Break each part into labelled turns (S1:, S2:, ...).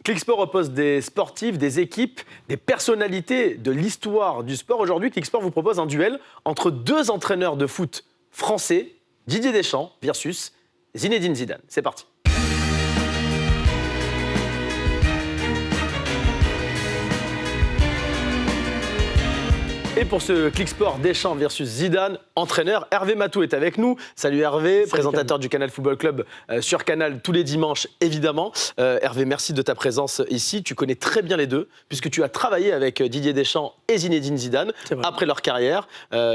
S1: Clicksport oppose des sportifs, des équipes, des personnalités de l'histoire du sport. Aujourd'hui, Clicksport vous propose un duel entre deux entraîneurs de foot français, Didier Deschamps versus Zinedine Zidane. C'est parti. Et pour ce Clicksport Deschamps versus Zidane, entraîneur, Hervé Matou est avec nous. Salut Hervé,
S2: Salut
S1: présentateur du Canal Football Club sur Canal tous les dimanches, évidemment. Hervé, merci de ta présence ici. Tu connais très bien les deux, puisque tu as travaillé avec Didier Deschamps et Zinedine Zidane après leur carrière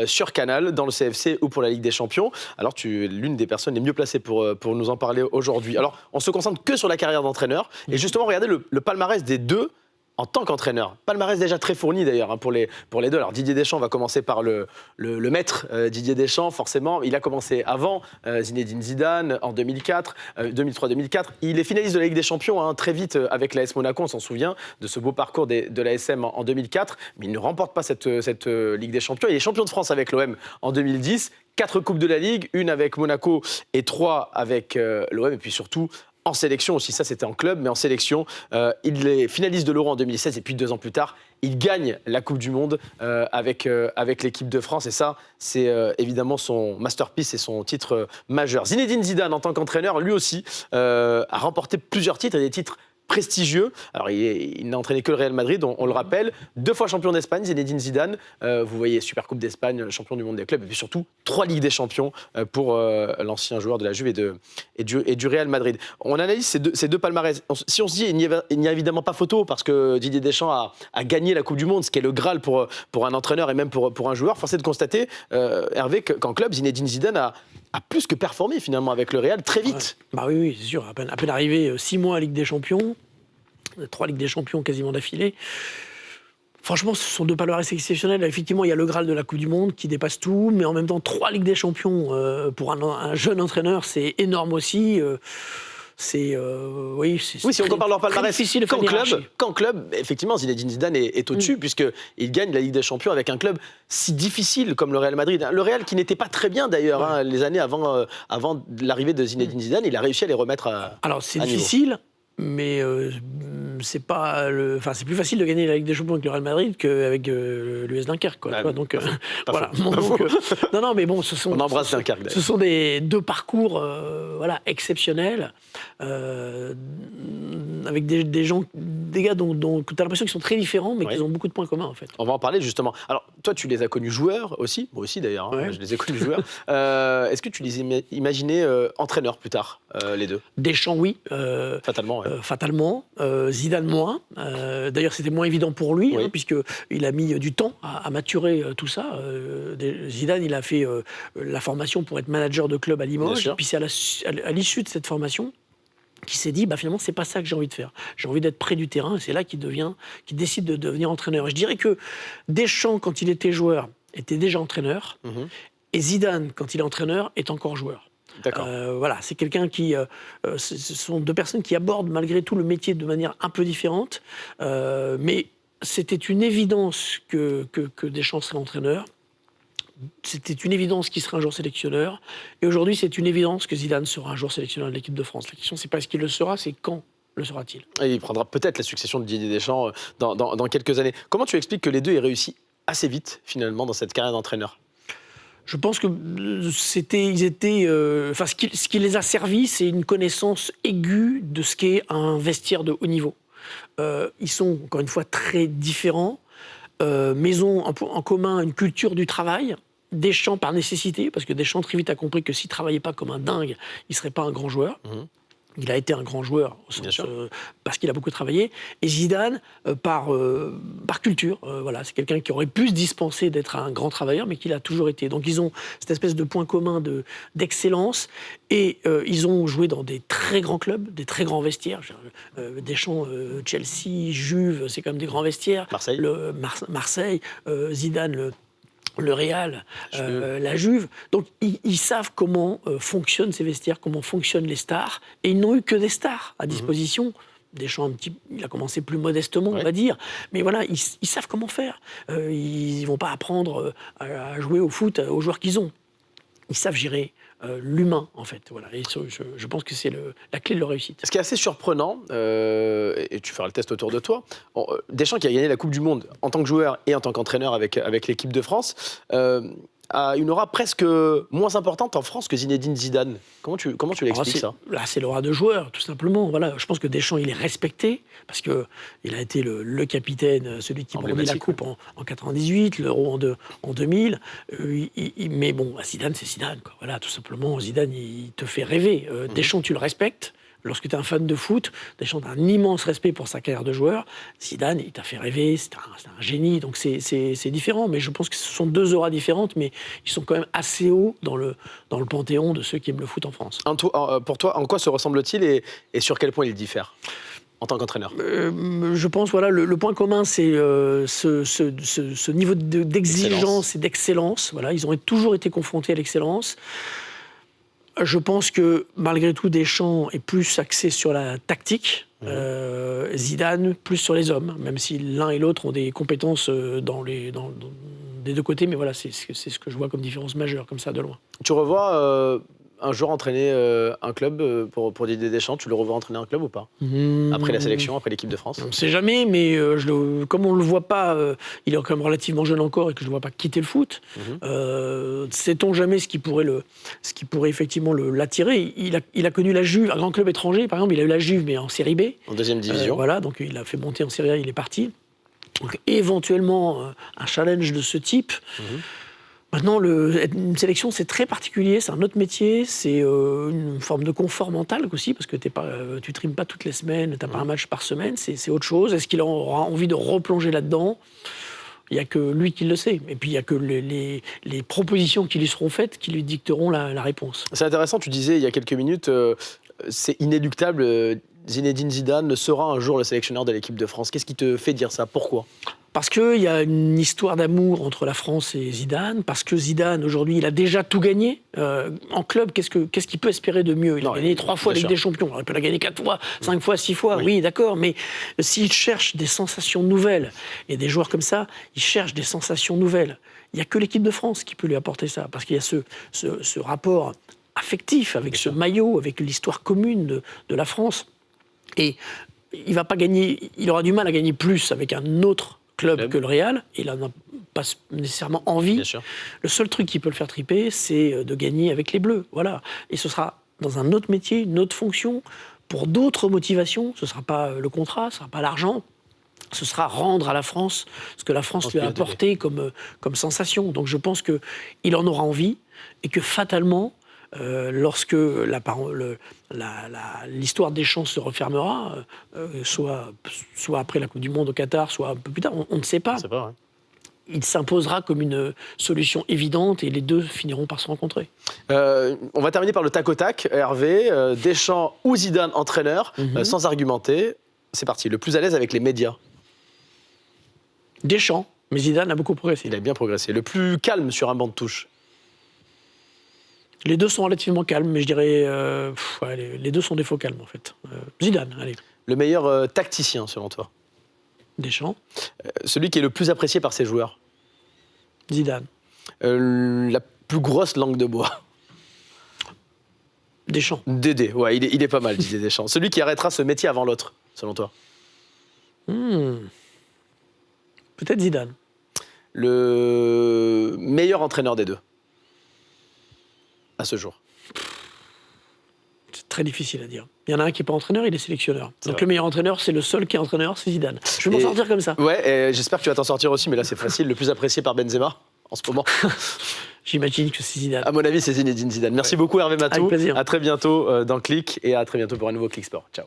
S1: sur Canal, dans le CFC ou pour la Ligue des Champions. Alors, tu es l'une des personnes les mieux placées pour nous en parler aujourd'hui. Alors, on se concentre que sur la carrière d'entraîneur. Et justement, regardez le palmarès des deux en tant qu'entraîneur. Palmarès déjà très fourni d'ailleurs pour les deux. Alors Didier Deschamps va commencer par le maître Didier Deschamps, forcément. Il a commencé avant Zinedine Zidane en 2004, 2003-2004. Il est finaliste de la Ligue des Champions très vite avec l'AS Monaco, on s'en souvient de ce beau parcours de l'ASM en 2004. Mais il ne remporte pas cette Ligue des Champions. Il est champion de France avec l'OM en 2010. 4 Coupes de la Ligue, une avec Monaco et 3 avec l'OM. Et puis surtout, en sélection aussi, ça c'était en club, mais en sélection, il est finaliste de l'Euro en 2016 et puis 2 ans plus tard, il gagne la Coupe du Monde avec l'équipe de France. Et ça, c'est évidemment son masterpiece et son titre majeur. Zinedine Zidane, en tant qu'entraîneur, lui aussi, a remporté plusieurs titres et des titres prestigieux. Alors, il n'a entraîné que le Real Madrid, on le rappelle. 2 fois champion d'Espagne, Zinedine Zidane. Vous voyez, Supercoupe d'Espagne, champion du monde des clubs. Et puis surtout, 3 Ligues des Champions pour l'ancien joueur de la Juve et du Real Madrid. On analyse ces deux palmarès. Si on se dit, il n'y a évidemment pas photo, parce que Didier Deschamps a gagné la Coupe du Monde, ce qui est le Graal pour un entraîneur et même pour un joueur. Force est de constater, Hervé, qu'en club, Zinedine Zidane a plus que performé finalement avec le Real très vite.
S2: Ouais. Bah oui, c'est sûr. À peine arrivé 6 mois à Ligue des Champions, 3 Ligues des Champions quasiment d'affilée. Franchement, ce sont 2 palmarès exceptionnels. Effectivement, il y a le Graal de la Coupe du Monde qui dépasse tout, mais en même temps, 3 Ligues des Champions pour un jeune entraîneur, c'est énorme aussi. Oui, si on compare leur palmarès
S1: qu'en club, effectivement, Zinedine Zidane est au-dessus, puisqu'il gagne la Ligue des Champions avec un club si difficile comme le Real Madrid. Le Real qui n'était pas très bien d'ailleurs, les années avant l'arrivée de Zinedine Zidane, il a réussi à les remettre à
S2: Alors, c'est
S1: niveau.
S2: difficile. Mais c'est plus facile de gagner la Ligue des Champions avec le Real Madrid qu'avec l'US Dunkerque, quoi. Donc voilà. Non, mais bon,
S1: on embrasse Dunkerque.
S2: Ce sont 2 parcours exceptionnels avec des gars dont tu as l'impression qu'ils sont très différents, mais qu'ils ont beaucoup de points communs en fait.
S1: On va en parler justement. Alors toi, tu les as connus joueurs aussi, moi aussi d'ailleurs. Je les ai connus joueurs. Est-ce que tu les imaginais entraîneurs plus tard, les deux?
S2: Deschamps, oui.
S1: Fatalement.
S2: Fatalement. Zidane, moins. D'ailleurs, c'était moins évident pour lui, puisqu'il a mis du temps à maturer tout ça. Zidane, il a fait la formation pour être manager de club à Limoges. Puis c'est à l'issue de cette formation qu'il s'est dit, finalement, c'est pas ça que j'ai envie de faire. J'ai envie d'être près du terrain. Et c'est là qu'il décide de devenir entraîneur. Et je dirais que Deschamps, quand il était joueur, était déjà entraîneur. Et Zidane, quand il est entraîneur, est encore joueur.
S1: D'accord.
S2: C'est quelqu'un qui... ce sont 2 personnes qui abordent malgré tout le métier de manière un peu différente. Mais c'était une évidence que Deschamps serait entraîneur. C'était une évidence qu'il serait un jour sélectionneur. Et aujourd'hui, c'est une évidence que Zidane sera un jour sélectionneur de l'équipe de France. La question, c'est pas est-ce qu'il le sera, c'est quand le sera-t-il.
S1: Et il prendra peut-être la succession de Didier Deschamps dans quelques années. Comment tu expliques que les deux aient réussi assez vite, finalement, dans cette carrière d'entraîneur ?
S2: Je pense que ce qui les a servis, c'est une connaissance aiguë de ce qu'est un vestiaire de haut niveau. Ils sont, encore une fois, très différents, mais ils ont en commun une culture du travail. Deschamps par nécessité, parce que Deschamps très vite a compris que s'il ne travaillait pas comme un dingue, il ne serait pas un grand joueur. Il a été un grand joueur au sens, parce qu'il a beaucoup travaillé. Et Zidane, par culture, c'est quelqu'un qui aurait pu se dispenser d'être un grand travailleur, mais qu'il a toujours été. Donc ils ont cette espèce de point commun d'excellence. Et ils ont joué dans des très grands clubs, des très grands vestiaires. Deschamps, Chelsea, Juve, c'est quand même des grands vestiaires. Marseille, Zidane, le Real, la Juve. Donc, ils savent comment fonctionnent ces vestiaires, comment fonctionnent les stars. Et ils n'ont eu que des stars à disposition. Deschamps, il a commencé plus modestement, on va dire. Mais voilà, ils savent comment faire. Ils ne vont pas apprendre à jouer au foot aux joueurs qu'ils ont. Ils savent gérer l'humain, en fait. Voilà. Et je pense que c'est la clé de leur réussite.
S1: Ce qui est assez surprenant, et tu feras le test autour de toi, Deschamps qui a gagné la Coupe du Monde en tant que joueur et en tant qu'entraîneur avec l'équipe de France, a une aura presque moins importante en France que Zinedine Zidane. Comment tu l'expliques ça ?
S2: Là, c'est l'aura de joueur, tout simplement. Voilà. Je pense que Deschamps, il est respecté parce qu'il a été le capitaine, celui qui brandit la Coupe en 98, l'Euro en 2000. Mais bon, Zidane, c'est Zidane, quoi. Voilà, tout simplement. Zidane, il te fait rêver. Deschamps, tu le respectes. Lorsque tu es un fan de foot, Deschamps a un immense respect pour sa carrière de joueur. Zidane, il t'a fait rêver, c'est un génie, donc c'est différent. Mais je pense que ce sont deux auras différentes, mais ils sont quand même assez hauts dans le panthéon de ceux qui aiment le foot en France.
S1: Pour toi, en quoi se ressemble-t-il et sur quel point il diffère en tant qu'entraîneur ?
S2: Je pense, voilà, le point commun, c'est ce niveau d'exigence et d'excellence. Voilà, ils ont toujours été confrontés à l'excellence. Je pense que, malgré tout, Deschamps est plus axé sur la tactique, Zidane plus sur les hommes, même si l'un et l'autre ont des compétences des deux côtés, mais voilà, c'est ce que je vois comme différence majeure, comme ça, de loin.
S1: Tu revois un jour entraîner un club pour Didier Deschamps, tu le revois entraîner un club ou pas ? Après la sélection, après l'équipe de France ?
S2: On ne sait jamais, mais comme on ne le voit pas, il est quand même relativement jeune encore et que je ne le vois pas quitter le foot, sait-on jamais ce qui pourrait effectivement l'attirer. Il a connu la Juve, un grand club étranger, par exemple, il a eu la Juve, mais en série B.
S1: En deuxième division.
S2: Voilà, donc il a fait monter en série A, il est parti. Donc éventuellement, un challenge de ce type. Maintenant, une sélection, c'est très particulier, c'est un autre métier, c'est une forme de confort mental aussi, parce que tu trimes pas toutes les semaines, tu n'as pas un match par semaine, c'est autre chose. Est-ce qu'il aura envie de replonger là-dedans ? Il n'y a que lui qui le sait. Et puis, il n'y a que les propositions qui lui seront faites qui lui dicteront la réponse.
S1: C'est intéressant, tu disais il y a quelques minutes, c'est inéluctable, Zinedine Zidane sera un jour le sélectionneur de l'équipe de France. Qu'est-ce qui te fait dire ça ? Pourquoi ?
S2: Parce qu'il y a une histoire d'amour entre la France et Zidane, parce que Zidane, aujourd'hui, il a déjà tout gagné. En club, qu'est-ce qu'il peut espérer de mieux ? Il a gagné 3 fois la Ligue des Champions, il peut la gagner 4 fois, 5 fois, 6 fois, oui d'accord, mais s'il cherche des sensations nouvelles, et des joueurs comme ça, ils cherchent des sensations nouvelles. Il n'y a que l'équipe de France qui peut lui apporter ça, parce qu'il y a ce rapport affectif avec ce maillot, avec l'histoire commune de la France. Et il va pas gagner, il aura du mal à gagner plus avec un autre club que le Real, et il n'en a pas nécessairement envie. Le seul truc qui peut le faire triper, c'est de gagner avec les Bleus. Voilà. Et ce sera dans un autre métier, une autre fonction, pour d'autres motivations. Ce ne sera pas le contrat, ce ne sera pas l'argent. Ce sera rendre à la France ce que la France lui a apporté comme sensation. Donc je pense qu'il en aura envie, et que fatalement, lorsque l'histoire des Deschamps se refermera, soit après la Coupe du Monde au Qatar, soit un peu plus tard, on ne sait pas. Il s'imposera comme une solution évidente et les deux finiront par se rencontrer.
S1: On va terminer par le tac au tac, Hervé. Deschamps ou Zidane entraîneur, sans argumenter. C'est parti. Le plus à l'aise avec les médias ?
S2: Deschamps, mais Zidane a beaucoup progressé.
S1: Il a bien progressé. Le plus calme sur un banc de touche ?
S2: Les deux sont relativement calmes, mais je dirais... les deux sont des faux calmes, en fait. Zidane, allez.
S1: Le meilleur tacticien, selon toi ?
S2: Deschamps.
S1: Celui qui est le plus apprécié par ses joueurs ?
S2: Zidane.
S1: La plus grosse langue de bois ?
S2: Deschamps.
S1: Dédé, ouais, il est pas mal, Didier Deschamps. Celui qui arrêtera ce métier avant l'autre, selon toi ?
S2: Peut-être Zidane.
S1: Le meilleur entraîneur des deux ? À ce jour.
S2: C'est très difficile à dire. Il y en a un qui n'est pas entraîneur, il est sélectionneur. Donc le meilleur entraîneur, c'est le seul qui est entraîneur, c'est Zidane. Je vais m'en sortir comme ça.
S1: Ouais, et j'espère que tu vas t'en sortir aussi, mais là c'est facile. Le plus apprécié par Benzema, en ce moment.
S2: J'imagine que c'est Zidane.
S1: À mon avis, c'est Zinedine Zidane. Merci beaucoup Hervé Matou.
S2: Avec plaisir.
S1: À très bientôt dans Click et à très bientôt pour un nouveau Click Sport. Ciao.